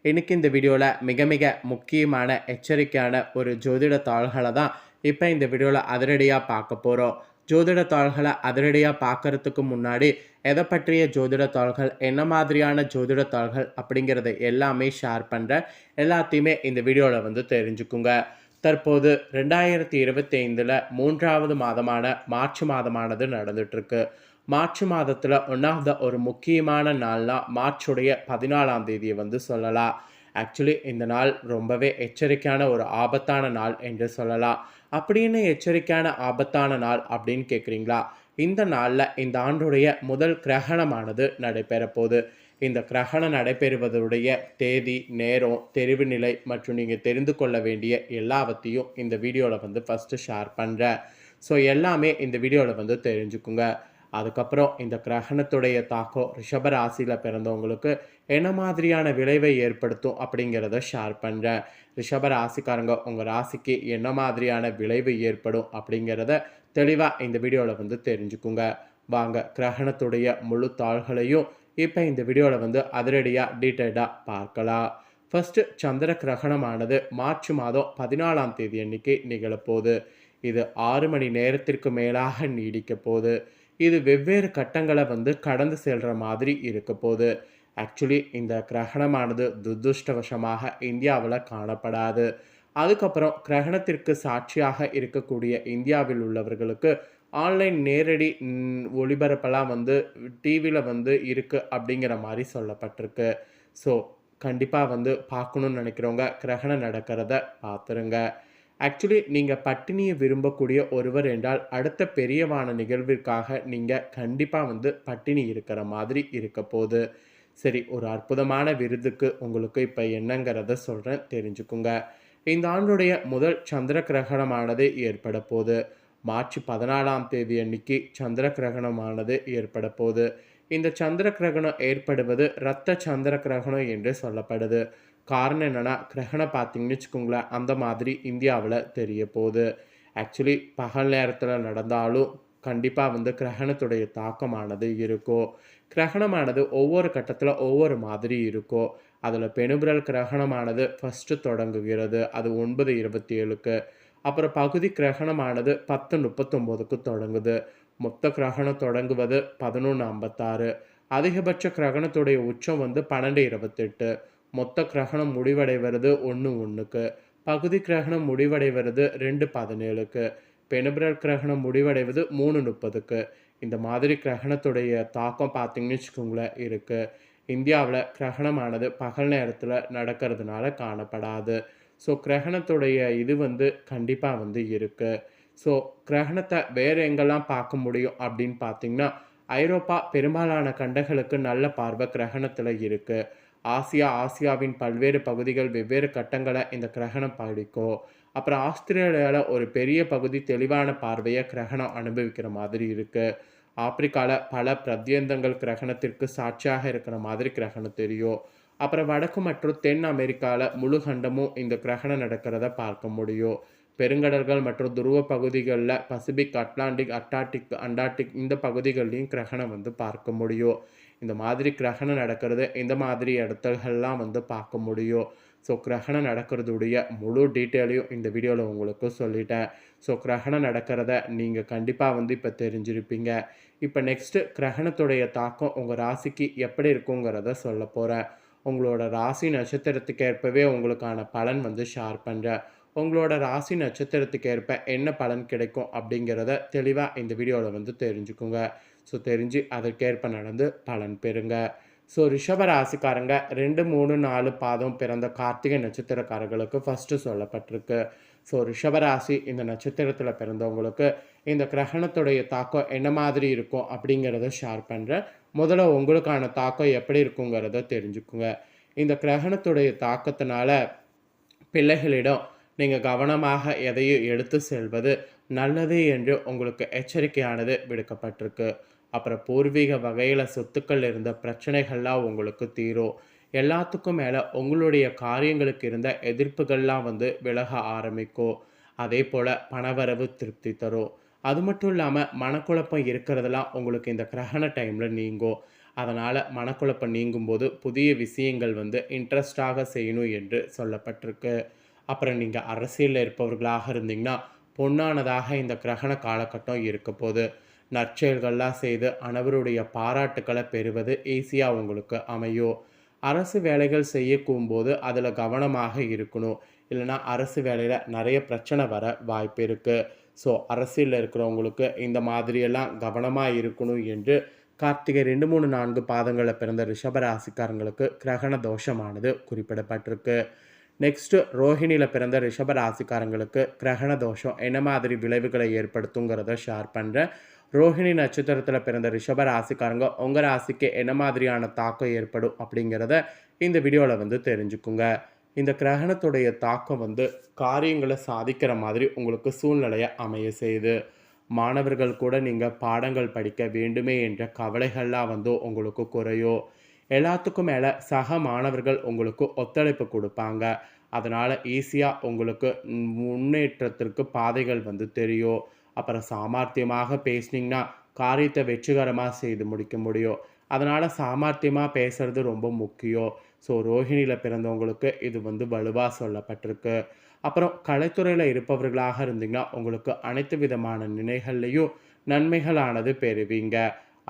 இன்னைக்கு இந்த வீடியோவில் மிக மிக முக்கியமான எச்சரிக்கையான ஒரு ஜோதிட தாள்களை தான் இப்போ இந்த வீடியோவில் அதிரடியாக பார்க்க போகிறோம். ஜோதிட தாள்களை அதிரடியாக பார்க்கறதுக்கு முன்னாடி எதை பற்றிய ஜோதிட தாள்கள், என்ன மாதிரியான ஜோதிட தாள்கள் அப்படிங்கிறத எல்லாமே ஷேர் பண்ணுறேன். எல்லாத்தையுமே இந்த வீடியோவில் தெரிஞ்சுக்குங்க. தற்போது 2025 மூன்றாவது மாதமான மார்ச் மாதமானது நடந்துட்டுருக்கு. மார்ச் மாதத்தில் ஒன்றாவது ஒரு முக்கியமான நாள்னா மார்ச்சுடைய 14ஆம் தேதியை சொல்லலாம். ஆக்சுவலி இந்த நாள் ரொம்பவே எச்சரிக்கையான ஒரு ஆபத்தான நாள் என்று சொல்லலாம். அப்படின்னு எச்சரிக்கையான ஆபத்தான நாள் அப்படின்னு கேட்குறீங்களா? இந்த நாளில் இந்த ஆண்டுடைய முதல் கிரகணமானது நடைபெற போகுது. இந்த கிரகணம் நடைபெறுவதுடைய தேதி, நேரம், தெரிவு நிலை மற்றும் நீங்கள் தெரிந்து கொள்ள வேண்டிய எல்லாவற்றையும் இந்த வீடியோவில் ஃபஸ்ட்டு ஷேர் பண்ணுறேன். ஸோ எல்லாமே இந்த வீடியோவில் தெரிஞ்சுக்குங்க. அதுக்கப்புறம் இந்த கிரகணத்துடைய தாக்கம் ரிஷப ராசியில் பிறந்தவங்களுக்கு என்ன மாதிரியான விளைவை ஏற்படுத்தும் அப்படிங்கிறத ஷேர் பண்ணுறேன். ரிஷப ராசிக்காரங்க உங்கள் ராசிக்கு என்ன மாதிரியான விளைவு ஏற்படும் அப்படிங்கிறத தெளிவாக இந்த வீடியோவில் தெரிஞ்சுக்குங்க. வாங்க கிரகணத்துடைய முழு தாள்களையும் இப்போ இந்த வீடியோவில் அதிரடியாக டீட்டெயிலாக பார்க்கலாம். ஃபஸ்ட்டு சந்திர கிரகணமானது மார்ச் மாதம் 14ஆம் தேதி அன்னைக்கு நிகழப்போகுது. இது 6 மணி நேரத்திற்கு மேலாக நீடிக்க போகுது. இது வெவ்வேறு கட்டங்களை கடந்து செல்கிற மாதிரி இருக்க போகுது. ஆக்சுவலி இந்த கிரகணமானது துரதிருஷ்டவசமாக இந்தியாவில் காணப்படாது. அதுக்கப்புறம் கிரகணத்திற்கு சாட்சியாக இருக்கக்கூடிய இந்தியாவில் உள்ளவர்களுக்கு ஆன்லைன் நேரடி ஒளிபரப்பெல்லாம் டிவியில் இருக்குது அப்படிங்கிற மாதிரி சொல்லப்பட்டிருக்கு. ஸோ கண்டிப்பாக பார்க்கணுன்னு நினைக்கிறவங்க கிரகணம் நடக்கிறத பார்த்துருங்க. ஆக்சுவலி நீங்கள் பட்டினியை விரும்பக்கூடிய ஒருவர் என்றால் அடுத்த பெரியவான நிகழ்விற்காக நீங்கள் கண்டிப்பாக பட்டினி இருக்கிற மாதிரி இருக்க போகுது. சரி, ஒரு அற்புதமான விருதுக்கு உங்களுக்கு இப்போ என்னங்கிறத சொல்கிறேன், தெரிஞ்சுக்குங்க. இந்த ஆண்டுடைய முதல் சந்திர கிரகணமானது ஏற்பட போகுது. மார்ச் 14ஆம் தேதி அன்னைக்கு சந்திர கிரகணமானது ஏற்பட போகுது. இந்த சந்திர கிரகணம் ஏற்படுவது இரத்த சந்திர கிரகணம் என்று சொல்லப்படுது. காரணம் என்னென்னா, கிரகணம் பார்த்தீங்கன்னு வச்சுக்கோங்களேன், அந்த மாதிரி இந்தியாவில் தெரிய போகுது. ஆக்சுவலி பகல் நேரத்தில் நடந்தாலும் கண்டிப்பாக கிரகணத்துடைய தாக்கமானது இருக்கும். கிரகணமானது ஒவ்வொரு கட்டத்தில் ஒவ்வொரு மாதிரி இருக்கும். அதில் பெனுபிரல் கிரகணமானது ஃபஸ்ட்டு தொடங்குகிறது, அது 9:27க்கு. அப்புறம் பகுதி கிரகணமானது 10:39க்கு தொடங்குது. மொத்த கிரகணம் தொடங்குவது 11:56. அதிகபட்ச கிரகணத்துடைய உச்சம் 12:28. மொத்த கிரகணம் முடிவடைவது 1:1க்கு. பகுதி கிரகணம் முடிவடைவது 2:17க்கு. பெனுபிரல் கிரகணம் முடிவடைவது 3:30க்கு. இந்த மாதிரி கிரகணத்துடைய தாக்கம் பார்த்தீங்கன்னு வச்சுக்கோங்களேன் இருக்குது. இந்தியாவில் கிரகணமானது பகல் நேரத்தில் நடக்கிறதுனால காணப்படாது. ஸோ கிரகணத்துடைய இது கண்டிப்பாக இருக்குது. ஸோ கிரகணத்தை வேறு எங்கெல்லாம் பார்க்க முடியும் அப்படின்னு பார்த்தீங்கன்னா, ஐரோப்பா பெரும்பாலான கண்டங்களுக்கு நல்ல பார்வை கிரகணத்தில் இருக்குது. ஆசியாவின் பல்வேறு பகுதிகள் வெவ்வேறு கட்டங்களை இந்த கிரகணம் படிக்கும். அப்புறம் ஆஸ்திரேலியாவில் ஒரு பெரிய பகுதி தெளிவான பார்வையை கிரகணம் அனுபவிக்கிற மாதிரி இருக்குது. ஆப்பிரிக்காவில் பல பிரத்யேந்தங்கள் கிரகணத்திற்கு சாட்சியாக இருக்கிற மாதிரி கிரகணம் தெரியும். அப்புறம் வடக்கு மற்றும் தென் அமெரிக்காவில் முழு கண்டமும் இந்த கிரகணம் நடக்கிறத பார்க்க முடியும். பெருங்கடல்கள் மற்றும் துருவ பகுதிகளில் பசிபிக், அட்லாண்டிக், அண்டார்டிக் இந்த பகுதிகள்லையும் கிரகணம் பார்க்க முடியும். இந்த மாதிரி கிரகணம் நடக்கிறது இந்த மாதிரி இடத்துகள்லாம் பார்க்க முடியும். ஸோ கிரகணம் நடக்கிறதுடைய முழு டீட்டெயிலையும் இந்த வீடியோவில் உங்களுக்கு சொல்லிட்டேன். ஸோ கிரகணம் நடக்கிறத நீங்கள் கண்டிப்பாக இப்போ தெரிஞ்சிருப்பீங்க. இப்போ நெக்ஸ்ட்டு கிரகணத்துடைய தாக்கம் உங்கள் ராசிக்கு எப்படி இருக்குங்கிறத சொல்ல போகிறேன். உங்களோட ராசி நட்சத்திரத்துக்கு ஏற்பவே உங்களுக்கான பலன் ஷேர் பண்ணுறேன். உங்களோட ராசி நட்சத்திரத்துக்கு ஏற்ப என்ன பலன் கிடைக்கும் அப்படிங்கிறத தெளிவாக இந்த வீடியோவில் தெரிஞ்சுக்குங்க. ஸோ தெரிஞ்சு அதற்கேற்ப நடந்து பலன் பெறுங்க. ஸோ ரிஷப ராசிக்காரங்க 2, 3, 4 பாதம் பிறந்த கார்த்திகை நட்சத்திரக்காரர்களுக்கு ஃபஸ்ட்டு சொல்லப்பட்டிருக்கு. ஸோ ரிஷபராசி இந்த நட்சத்திரத்தில் பிறந்தவங்களுக்கு இந்த கிரகணத்துடைய தாக்கம் என்ன மாதிரி இருக்கும் அப்படிங்கிறத ஷேர் பண்ணுறேன். முதல்ல உங்களுக்கான தாக்கம் எப்படி இருக்குங்கிறத தெரிஞ்சுக்குங்க. இந்த கிரகணத்துடைய தாக்கத்தினால பிள்ளைகளிடம் நீங்கள் கவனமாக எதையும் எடுத்து செல்வது நல்லது என்று உங்களுக்கு எச்சரிக்கையானது விடுக்கப்பட்டிருக்கு. அப்புறம் பூர்வீக வகையில் சொத்துக்கள் இருந்த பிரச்சனைகள்லாம் உங்களுக்கு தீரும். எல்லாத்துக்கும் மேலே உங்களுடைய காரியங்களுக்கு இருந்த எதிர்ப்புகள்லாம் விலக ஆரம்பிக்கும். அதே போல் பணவரவு திருப்தி தரும். அது மட்டும் இல்லாமல் மனக்குழப்பம் இருக்கிறதெல்லாம் உங்களுக்கு இந்த கிரகண டைமில் நீங்கும். அதனால் மனக்குழப்பம் நீங்கும்போது புதிய விஷயங்கள் வந்து இன்ட்ரெஸ்டாக செய்யணும் என்று சொல்லப்பட்டிருக்கு. அப்புறம் நீங்கள் அரசியலில் இருப்பவர்களாக இருந்தீங்கன்னா பொன்னானதாக இந்த கிரகண காலகட்டம் இருக்க போது நற்செயல்கள்லாம் செய்து அனைவருடைய பாராட்டுக்களை பெறுவது ஈஸியாக உங்களுக்கு அமையும். அரசு வேலைகள் செய்யக்கும்போது அதில் கவனமாக இருக்கணும். இல்லைனா அரசு வேலையில் நிறைய பிரச்சனை வர வாய்ப்பு இருக்குது. ஸோ அரசியலில் இருக்கிறவங்களுக்கு இந்த மாதிரியெல்லாம் கவனமாக இருக்கணும் என்று கார்த்திகை 2, 3, 4 பாதங்களில் பிறந்த ரிஷபராசிக்காரங்களுக்கு கிரகண தோஷமானது குறிப்பிடப்பட்டிருக்கு. நெக்ஸ்ட்டு ரோஹிணியில் பிறந்த ரிஷபராசிக்காரங்களுக்கு கிரகண தோஷம் என்ன மாதிரி விளைவுகளை ஏற்படுத்துங்கிறத ஷேர் பண்ணுறேன். ரோஹிணி நட்சத்திரத்தில் பிறந்த ரிஷப ராசிக்காரங்க உங்கள் ராசிக்கு என்ன மாதிரியான தாக்கம் ஏற்படும் அப்படிங்கிறத இந்த வீடியோவில் வந்து தெரிஞ்சுக்குங்க. இந்த கிரகணத்துடைய தாக்கம் வந்து காரியங்களை சாதிக்கிற மாதிரி உங்களுக்கு சூழ்நிலையை அமைய செய்யுது. மாணவர்கள் கூட நீங்கள் பாடங்கள் படிக்க வேண்டுமே என்ற கவலைகள்லாம் வந்து உங்களுக்கு குறையும். எல்லாத்துக்கும் மேலே சக மாணவர்கள் உங்களுக்கு ஒத்துழைப்பு கொடுப்பாங்க. அதனால் ஈஸியாக உங்களுக்கு முன்னேற்றத்திற்கு பாதைகள் வந்து தெரியும். அப்புறம் சாமர்த்தியமாக பேசுனீங்கன்னா காரியத்தை வெற்றிகரமாக செய்து முடிக்க முடியும். அதனால் சாமர்த்தியமாக பேசுகிறது ரொம்ப முக்கியம். ஸோ ரோஹிணியில் பிறந்தவங்களுக்கு இது வந்து வலுவாக சொல்லப்பட்டிருக்கு. அப்புறம் கலைத்துறையில் இருப்பவர்களாக இருந்தீங்கன்னா உங்களுக்கு அனைத்து விதமான நிலைகள்லையும் நன்மைகளானது பெறுவீங்க.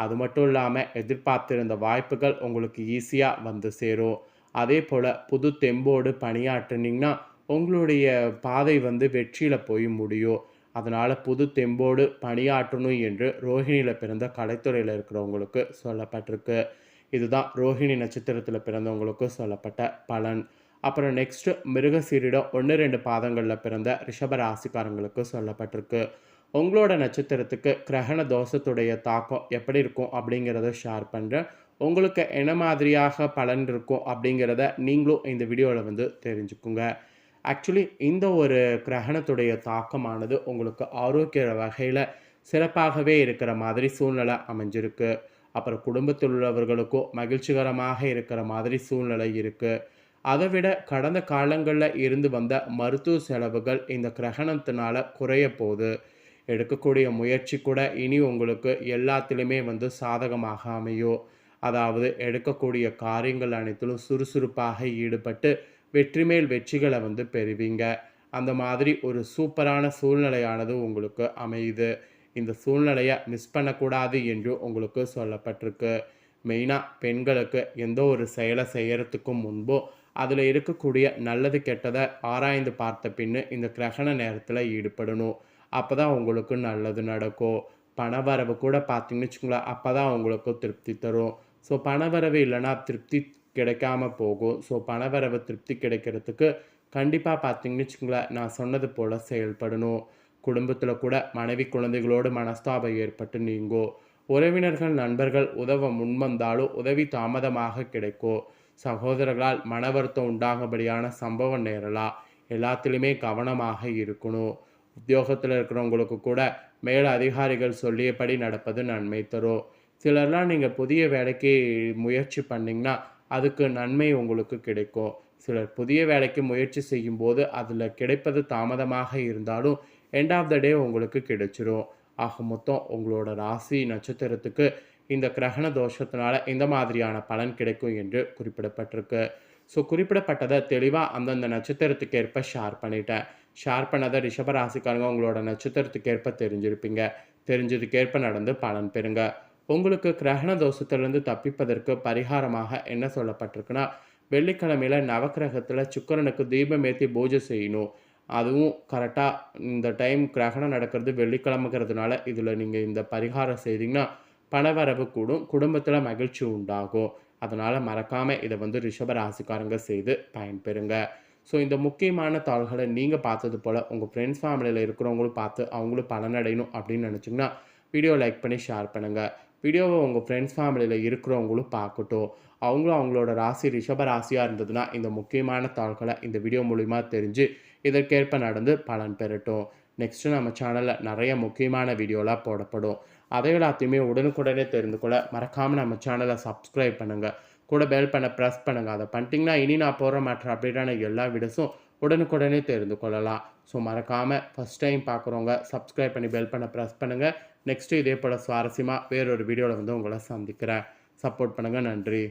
அது மட்டும் இல்லாமல் எதிர்பார்த்திருந்த வாய்ப்புகள் உங்களுக்கு ஈஸியாக வந்து சேரும். அதே போல் புது தெம்போடு பணியாற்றினீங்கன்னா உங்களுடைய பாதை வந்து வெற்றியில் போய் முடியும். அதனால் புது தெம்போடு பணியாற்றணும் என்று ரோஹிணியில் பிறந்த கலைத்துறையில் இருக்கிறவங்களுக்கு சொல்லப்பட்டிருக்கு. இதுதான் ரோஹிணி நட்சத்திரத்தில் பிறந்தவங்களுக்கு சொல்லப்பட்ட பலன். அப்புறம் நெக்ஸ்ட்டு மிருகசீரிடம் 1, 2 பாதங்களில் பிறந்த ரிஷப ராசிக்காரங்களுக்கு சொல்லப்பட்டிருக்கு. உங்களோட நட்சத்திரத்துக்கு கிரகண தோஷத்துடைய தாக்கம் எப்படி இருக்கும் அப்படிங்கிறத ஷேர் பண்ணுறேன். உங்களுக்கு என்ன மாதிரியாக பலன் இருக்கும் அப்படிங்கிறத நீங்களும் இந்த வீடியோவில் வந்து தெரிஞ்சுக்குங்க. ஆக்சுவலி இந்த ஒரு கிரகணத்துடைய தாக்கமானது உங்களுக்கு ஆரோக்கிய வகையில் சிறப்பாகவே இருக்கிற மாதிரி சூழ்நிலை அமைஞ்சிருக்கு. அப்புறம் குடும்பத்தில் உள்ளவர்களுக்கும் மகிழ்ச்சிகரமாக இருக்கிற மாதிரி சூழ்நிலை இருக்குது. அதை விட கடந்த காலங்களில் இருந்து வந்த மருத்துவ செலவுகள் இந்த கிரகணத்தினால குறைய போகுது. எடுக்கக்கூடிய முயற்சி கூட இனி உங்களுக்கு எல்லாத்திலுமே வந்து சாதகமாக அமையும். அதாவது எடுக்கக்கூடிய காரியங்கள் அனைத்திலும் சுறுசுறுப்பாக ஈடுபட்டு வெற்றி மேல் வெற்றிகளை வந்து பெறுவீங்க. அந்த மாதிரி ஒரு சூப்பரான சூழ்நிலையானது உங்களுக்கு அமையுது. இந்த சூழ்நிலையை மிஸ் பண்ணக்கூடாது என்று உங்களுக்கு சொல்லப்பட்டிருக்கு. மெயினாக பெண்களுக்கு எந்த ஒரு செயலை செய்கிறதுக்கும் முன்போ அதில் இருக்கக்கூடிய நல்லது கெட்டதை ஆராய்ந்து பார்த்த பின்னு இந்த கிரகண நேரத்தில் ஈடுபடணும். அப்போ தான் உங்களுக்கு நல்லது நடக்கும். பணவரவு கூட பார்த்தீங்கன்னு வச்சுக்கோங்களேன், அப்போ தான் உங்களுக்கு திருப்தி தரும். ஸோ பணவரவு இல்லைன்னா திருப்தி கிடைக்காம போகும். ஸோ பணவரவு திருப்தி கிடைக்கிறதுக்கு கண்டிப்பாக பார்த்தீங்கன்னு வச்சுக்கோங்களேன், நான் சொன்னது போல் செயல்படணும். குடும்பத்தில் கூட மனைவி குழந்தைகளோடு மனஸ்தாபம் ஏற்பட்டு நீங்கும். உறவினர்கள் நண்பர்கள் உதவ முன்வந்தாலும் உதவி தாமதமாக கிடைக்கும். சகோதரர்களால் மன வருத்தம் உண்டாகும்படியான சம்பவம் நேரலாம். எல்லாத்துலேயுமே கவனமாக இருக்கணும். உத்தியோகத்தில் இருக்கிறவங்களுக்கு கூட மேல் அதிகாரிகள் சொல்லியபடி நடப்பது நன்மை தரும். சிலர்லாம் நீங்கள் புதிய வேலைக்கு முயற்சி பண்ணிங்கன்னா அதுக்கு நன்மை உங்களுக்கு கிடைக்கும். சிலர் புதிய வேலைக்கு முயற்சி செய்யும்போது அதில் கிடைப்பது தாமதமாக இருந்தாலும் எண்ட் ஆஃப் த டே உங்களுக்கு கிடைச்சிரும். ஆக மொத்தம் உங்களோட ராசி நட்சத்திரத்துக்கு இந்த கிரகண தோஷத்தினால இந்த மாதிரியான பலன் கிடைக்கும் என்று குறிப்பிடப்பட்டிருக்கு. ஸோ குறிப்பிடப்பட்டதை தெளிவாக அந்தந்த நட்சத்திரத்துக்கு ஏற்ப ஷேர் பண்ணிட்டேன். ஷேர் பண்ணதை ரிஷபராசிக்காரங்க உங்களோட நட்சத்திரத்துக்கு ஏற்ப தெரிஞ்சிருப்பீங்க. தெரிஞ்சதுக்கேற்ப நடந்து பலன் பெறுங்க. உங்களுக்கு கிரகண தோஷத்திலிருந்து தப்பிப்பதற்கு பரிகாரமாக என்ன சொல்லப்பட்டிருக்குன்னா, வெள்ளிக்கிழமையில் நவக்கிரகத்தில் சுக்கிரனுக்கு தீபம் ஏற்றி பூஜை செய்யணும். அதுவும் கரெக்டாக இந்த டைம் கிரகணம் நடக்கிறது வெள்ளிக்கிழமைங்கிறதுனால இதில் நீங்கள் இந்த பரிகாரம் செய்தீங்கன்னா பணவரவு கூடும், குடும்பத்தில் மகிழ்ச்சி உண்டாகும். அதனால் மறக்காமல் இதை வந்து ரிஷப ராசிக்காரங்க செய்து பயன்பெறுங்க. ஸோ இந்த முக்கியமான தாள்களை நீங்கள் பார்த்தது போல் உங்கள் ஃப்ரெண்ட்ஸ் ஃபேமிலியில் இருக்கிறவங்களும் பார்த்து அவங்களும் பலனடையணும் அப்படின்னு நினச்சிங்கன்னா வீடியோ லைக் பண்ணி ஷேர் பண்ணுங்கள். வீடியோவை உங்கள் ஃப்ரெண்ட்ஸ் ஃபேமிலியில் இருக்கிறவங்களும் பார்க்கட்டும். அவங்களும் அவங்களோட ராசி ரிஷப ராசியாக இருந்ததுன்னா இந்த முக்கியமான தாள்களை இந்த வீடியோ மூலிமா தெரிஞ்சு இதற்கேற்ப நடந்து பலன் பெறட்டும். நெக்ஸ்ட்டு நம்ம சேனலில் நிறைய முக்கியமான வீடியோலாம் போடப்படும். அதை எல்லாத்தையுமே உடனுக்குடனே தெரிந்து கொள்ள மறக்காமல் நம்ம சேனலை சப்ஸ்கிரைப் பண்ணுங்கள். கூட பெல் பண்ண ப்ரெஸ் பண்ணுங்கள். அதை பண்ணிட்டீங்கன்னா இனி நான் போகிற மற்ற அப்டேட்டான எல்லா வீடியோஸும் உடனுக்குடனே தெரிந்து கொள்ளலாம். ஸோ மறக்காமல் ஃபஸ்ட் டைம் பார்க்குறவங்க சப்ஸ்கிரைப் பண்ணி பெல் பண்ண ப்ரெஸ் பண்ணுங்கள். நெக்ஸ்ட்டு இதே போல் சுவாரஸ்யமாக வேறொரு வீடியோவில் வந்து உங்களை சந்திக்கிறேன். சப்போர்ட் பண்ணுங்கள். நன்றி.